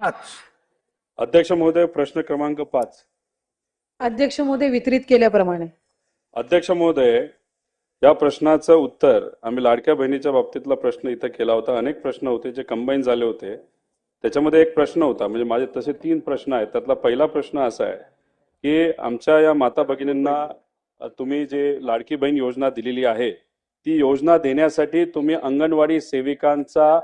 5. अध्यक्ष महोदय, प्रश्न क्रमांक 5. अध्यक्ष महोदय, वितरित केल्याप्रमाणे. अध्यक्ष महोदय, या प्रश्नाचं उत्तर आम्ही लाडक्या बहिणीच्या बाबतीतला प्रश्न इथं केला होता. अनेक प्रश्न होते जे कंबाईन झाले होते. त्याच्यामध्ये एक प्रश्न होता, म्हणजे माझे तसे 3 प्रश्न आहेत. त्यातला पहिला प्रश्न असा आहे की आमच्या या माता भगिनींना तुम्ही जे लाडकी बहीण योजना दिलेली आहे, ती योजना देण्यासाठी तुम्ही अंगणवाडी सेविकांचा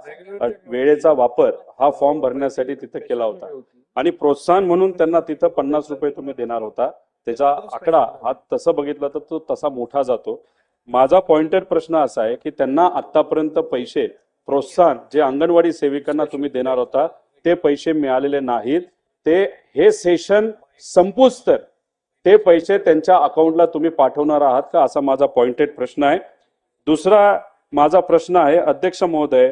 वेळेचा वापर हा फॉर्म भरण्यासाठी तिथं केला होता आणि प्रोत्साहन म्हणून त्यांना तिथं 50 रुपये तुम्ही देणार होता. त्याचा आकडा हा तसं बघितला तर तो तसा मोठा जातो. माझा पॉइंटेड प्रश्न असा आहे की त्यांना आतापर्यंत पैसे प्रोत्साहन जे अंगणवाडी सेविकांना तुम्ही देणार होता ते पैसे मिळालेले नाहीत. ते हे सेशन संपूस तर ते पैसे त्यांच्या अकाउंटला तुम्ही पाठवणार आहात का, असा माझा पॉइंटेड प्रश्न आहे. दुसरा माझा प्रश्न आहे, अध्यक्ष महोदय,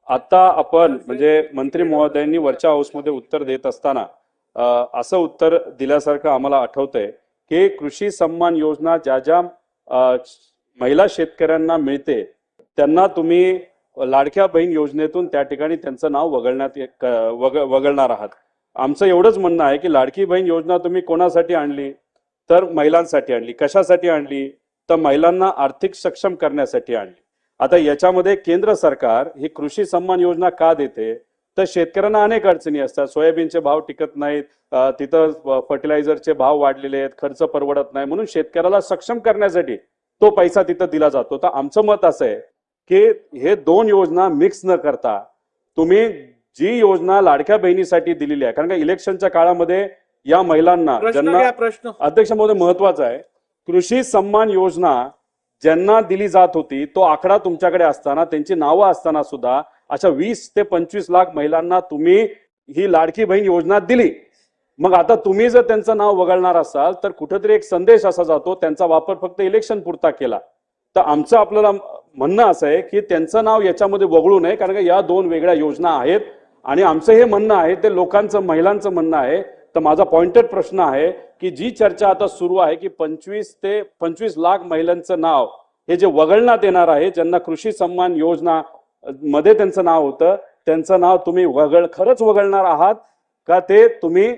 आता आपण म्हणजे मंत्री महोदयांनी वरच्या हाऊसमध्ये उत्तर देत असताना असं उत्तर दिल्यासारखं आम्हाला आठवतंय की कृषी सन्मान योजना ज्या ज्या महिला शेतकऱ्यांना मिळते त्यांना तुम्ही लाडक्या बहीण योजनेतून त्या ठिकाणी त्यांचं नाव वगळणार आहात. आमचं एवढंच म्हणणं आहे की लाडकी बहीण योजना तुम्ही कोणासाठी आणली, तर महिलांसाठी आणली. कशासाठी आणली, तर महिलांना आर्थिक सक्षम करण्यासाठी आणली. आता याच्यामध्ये केंद्र सरकार ही कृषी सन्मान योजना का देते, तर शेतकऱ्यांना अनेक अडचणी असतात. सोयाबीनचे भाव टिकत नाहीत, तिथं फर्टिलायझरचे भाव वाढलेले आहेत, खर्च परवडत नाही, म्हणून शेतकऱ्याला सक्षम करण्यासाठी तो पैसा तिथं दिला जातो. तर आमचं मत असं आहे की हे 2 योजना मिक्स न करता तुम्ही जी योजना लाडक्या बहिणीसाठी दिलेली आहे, कारण का इलेक्शनच्या काळामध्ये या महिलांना ज्यांना, प्रश्न अध्यक्ष महोदय महत्वाचा आहे, कृषी सन्मान योजना ज्यांना दिली जात होती तो आकडा तुमच्याकडे असताना, त्यांची नावं असताना सुद्धा अशा 20 ते 25 लाख महिलांना तुम्ही ही लाडकी बहीण योजना दिली. मग आता तुम्ही जर त्यांचं नाव वगळणार असाल तर कुठेतरी एक संदेश असा जातो त्यांचा वापर फक्त इलेक्शन पुरता केला. तर आमचं आपल्याला म्हणणं असं आहे की त्यांचं नाव याच्यामध्ये वगळू नये, कारण का या 2 वेगळ्या योजना आहेत आणि आमचं हे म्हणणं आहे ते लोकांचं, महिलांचं म्हणणं आहे. तर माझा पॉइंटेड प्रश्न आहे की जी चर्चा आता सुरू आहे की 25 ते 25 लाख महिलांचं नाव हे जे वगळण्यात येणार आहे, ज्यांना कृषी सन्मान योजना मध्ये त्यांचं नाव होतं, त्यांचं नाव तुम्ही खरंच वगळणार आहात का, ते तुम्ही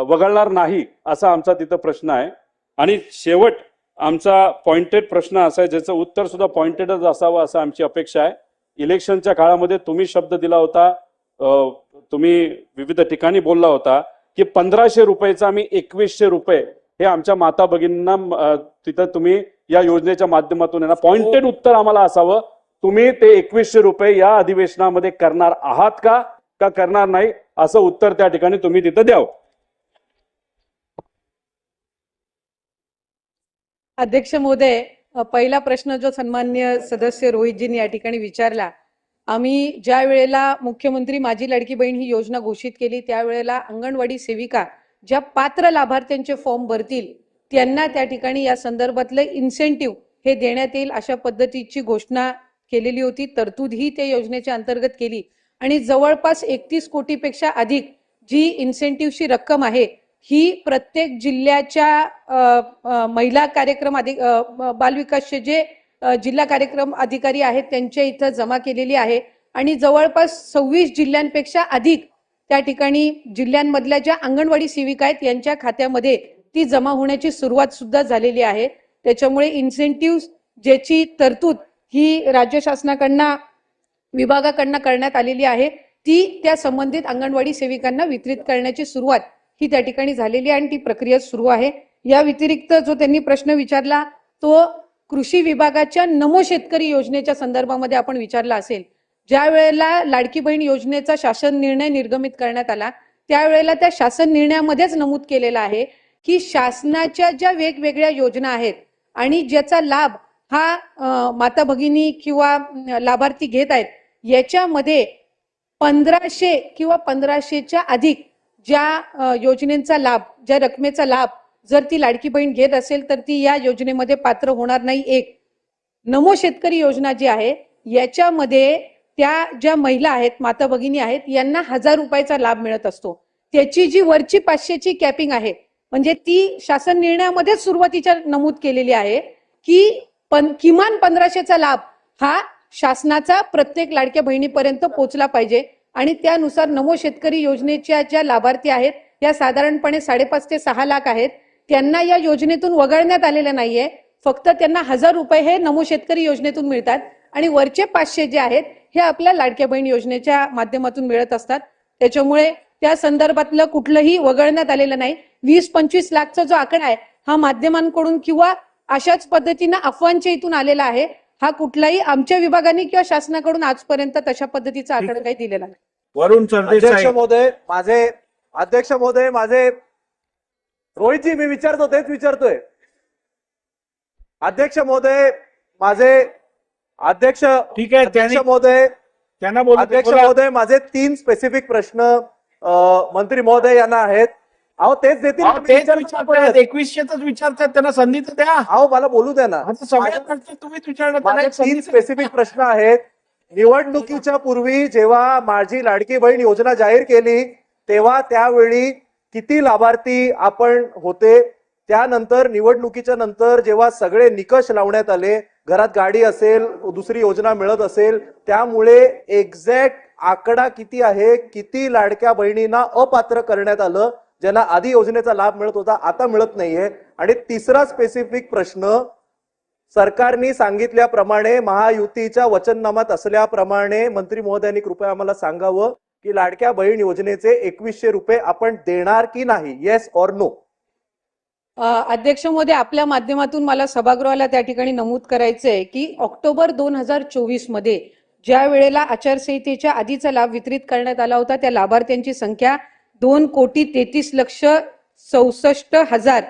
वगळणार नाही, असा आमचा तिथं प्रश्न आहे. आणि शेवट आमचा पॉइंटेड प्रश्न असा आहे ज्याचं उत्तर सुद्धा पॉइंटेडच असावं असं आमची अपेक्षा आहे. इलेक्शनच्या काळामध्ये तुम्ही शब्द दिला होता, तुम्ही विविध ठिकाणी बोलला होता की 1500 रुपयाचा आम्ही 2100 रुपये हे आमच्या माता भगिनींना तिथं तुम्ही या योजनेच्या माध्यमातून येणार. पॉइंटेड उत्तर आम्हाला असावं, तुम्ही ते 2100 रुपये या अधिवेशनामध्ये करणार आहात का करणार नाही, असं उत्तर त्या ठिकाणी तुम्ही तिथं द्यावं. अध्यक्ष महोदय, पहिला प्रश्न जो सन्मान्य सदस्य रोहितजींनी या ठिकाणी विचारला, आम्ही ज्या वेळेला मुख्यमंत्री माझी लाडकी बहीण ही योजना घोषित केली त्यावेळेला अंगणवाडी सेविका ज्या पात्र लाभार्थ्यांचे फॉर्म भरतील त्यांना त्या ठिकाणी या संदर्भातले इन्सेंटिव्ह हे देण्यात येईल अशा पद्धतीची घोषणा केलेली होती. तरतूद ही त्या योजनेच्या अंतर्गत केली आणि जवळपास 31 कोटीपेक्षा अधिक जी इन्सेंटिव्हची रक्कम आहे ही प्रत्येक जिल्ह्याच्या महिला कार्यक्रम बालविकासचे जे जिल्हा कार्यक्रम अधिकारी आहेत त्यांच्या इथं जमा केलेली आहे आणि जवळपास 26 जिल्ह्यांपेक्षा अधिक त्या ठिकाणी जिल्ह्यांमधल्या ज्या अंगणवाडी सेविका आहेत यांच्या खात्यामध्ये ती जमा होण्याची सुरुवात सुद्धा झालेली आहे. त्याच्यामुळे इन्सेंटिव्ह ज्याची तरतूद ही राज्य शासनाकडनं विभागाकडनं करण्यात आलेली आहे ती त्या संबंधित अंगणवाडी सेविकांना वितरित करण्याची सुरुवात ही त्या ठिकाणी झालेली आहे आणि ती प्रक्रिया सुरू आहे. या व्यतिरिक्त जो त्यांनी प्रश्न विचारला तो कृषी विभागाच्या नमो शेतकरी योजनेच्या संदर्भामध्ये आपण विचारला असेल. ज्या वेळेला लाडकी बहीण योजनेचा शासन निर्णय निर्गमित करण्यात आला त्यावेळेला त्या शासन निर्णयामध्येच नमूद केलेलं आहे की शासनाच्या ज्या वेगवेगळ्या योजना आहेत आणि ज्याचा लाभ हा माता भगिनी किंवा लाभार्थी घेत आहेत याच्यामध्ये 1500 किंवा 1500च्या अधिक ज्या योजनेचा लाभ, ज्या रकमेचा लाभ जर ती लाडकी बहीण घेत असेल तर ती या योजनेमध्ये पात्र होणार नाही. एक नमो शेतकरी योजना जी आहे याच्यामध्ये त्या ज्या महिला आहेत, माता भगिनी आहेत यांना 1000 रुपयाचा लाभ मिळत असतो. त्याची जी वरची 500ची कॅपिंग आहे म्हणजे ती शासन निर्णयामध्ये सुरुवातीच्या नमूद केलेली आहे की किमान 1500चा लाभ हा शासनाचा प्रत्येक लाडक्या बहिणीपर्यंत पोहोचला पाहिजे. आणि त्यानुसार नमो शेतकरी योजनेच्या ज्या लाभार्थी आहेत या साधारणपणे 5.5 ते 6 लाख आहेत. त्यांना या योजनेतून वगळण्यात आलेलं नाहीये. फक्त त्यांना 1000 रुपये हे नमो शेतकरी योजनेतून मिळतात आणि वरचे 500 जे आहेत हे आपल्या लाडक्या बहीण योजनेच्या माध्यमातून मिळत असतात. त्याच्यामुळे त्या संदर्भातलं कुठलंही वगळण्यात आलेलं नाही. 20-25 लाखचा जो आकडा आहे हा माध्यमांकडून किंवा अशाच पद्धतीनं अफवांच्या इथून आलेला आहे. हा कुठलाही आमच्या विभागाने किंवा शासनाकडून आजपर्यंत तशा पद्धतीचा आकडा काही दिलेला नाही. वरुण सरदेसाई. अध्यक्ष महोदय माझे रोहितजी मी विचारतो तेच विचारतोय. अध्यक्ष महोदय माझे अध्यक्ष ठीक आहे, अध्यक्ष महोदय त्यांना बोलू दे, अध्यक्ष बोला. महोदय माझे 3 स्पेसिफिक प्रश्न मंत्री महोदय यांना आहेत. अहो तेच देतील अहो, ना, मी तेच विचारतो विचारतायत, परत. 2100च विचारतायत, त्यांना संधी तर द्या. अहो मला बोलू द्या ना. आता सगळ्यांकडचे तुम्हीच विचारणार, त्यांना माझे एक संधी 3 तर स्पेसिफिक प्रश्न आहेत. निवडणुकीच्या पूर्वी जेव्हा माझी लाडकी बहीण योजना जाहीर केली तेव्हा त्यावेळी किती लाभार्थी आपण होते. त्यानंतर निवडणुकीच्या नंतर जेव्हा सगळे निकष लावण्यात आले, घरात गाडी असेल, दुसरी योजना मिळत असेल, त्यामुळे एक्झॅक्ट आकडा किती आहे, किती लाडक्या बहिणींना अपात्र करण्यात आलं, ज्यांना आधी योजनेचा लाभ मिळत होता आता मिळत नाहीये. आणि तिसरा स्पेसिफिक प्रश्न, सरकारने सांगितल्याप्रमाणे महायुतीच्या वचननामात असल्याप्रमाणे मंत्री महोदयांनी कृपया आम्हाला सांगावं की लाडक्या बहीण योजनेचे 2100 रुपये आपण देणार की नाही, येस ऑर नो. अध्यक्ष महोदय आपल्या माध्यमातून मला सभागृहाला त्या ठिकाणी नमूद करायचंय की ऑक्टोबर 2024 मध्ये ज्या वेळेला आचारसंहितेच्या आधीचा लाभ वितरित करण्यात आला होता त्या लाभार्थ्यांची संख्या 2,33,64,000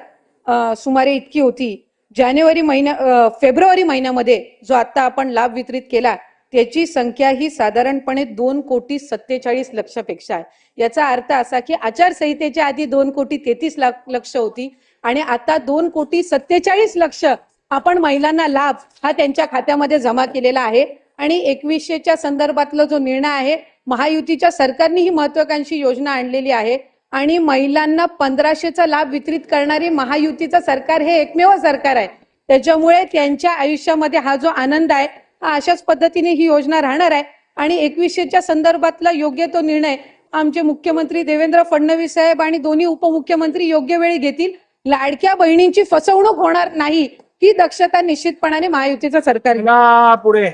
सुमारे इतकी होती. फेब्रुवारी महिन्यामध्ये जो आता आपण लाभ वितरित केला त्याची संख्या ही साधारणपणे 2,47,00,000 पेक्षा आहे. याचा अर्थ असा की आचारसंहितेच्या आधी 2,33,00,000 होती आणि आता 2,47,00,000 आपण महिलांना लाभ हा त्यांच्या खात्यामध्ये जमा केलेला आहे. आणि 2100च्या संदर्भातला जो निर्णय आहे, महायुतीच्या सरकारने ही महत्वाकांक्षी योजना आणलेली आहे आणि महिलांना 1500चा लाभ वितरित करणारी महायुतीचं सरकार हे एकमेव सरकार आहे. त्याच्यामुळे त्यांच्या आयुष्यामध्ये हा जो आनंद आहे हा अशाच पद्धतीने ही योजना राहणार आहे. आणि 2100च्या संदर्भातला योग्य तो निर्णय आमचे मुख्यमंत्री देवेंद्र फडणवीस साहेब आणि दोन्ही उपमुख्यमंत्री योग्य वेळी घेतील. लाडक्या बहिणींची फसवणूक होणार नाही ही दक्षता निश्चितपणाने महायुतीचं सरकार घेईल. चला पुढे.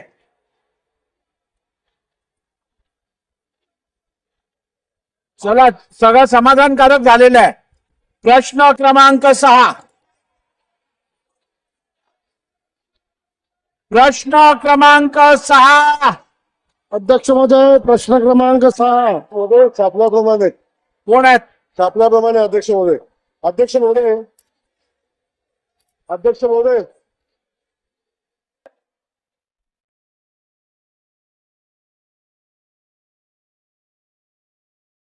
चला, सगळं समाधानकारक झालेलं आहे. प्रश्न क्रमांक 6. प्रश्न क्रमांक 6. अध्यक्ष महोदय प्रश्न क्रमांक 6 महोदय छापल्याप्रमाणे कोण आहेत? अध्यक्ष महोदय अध्यक्ष महोदय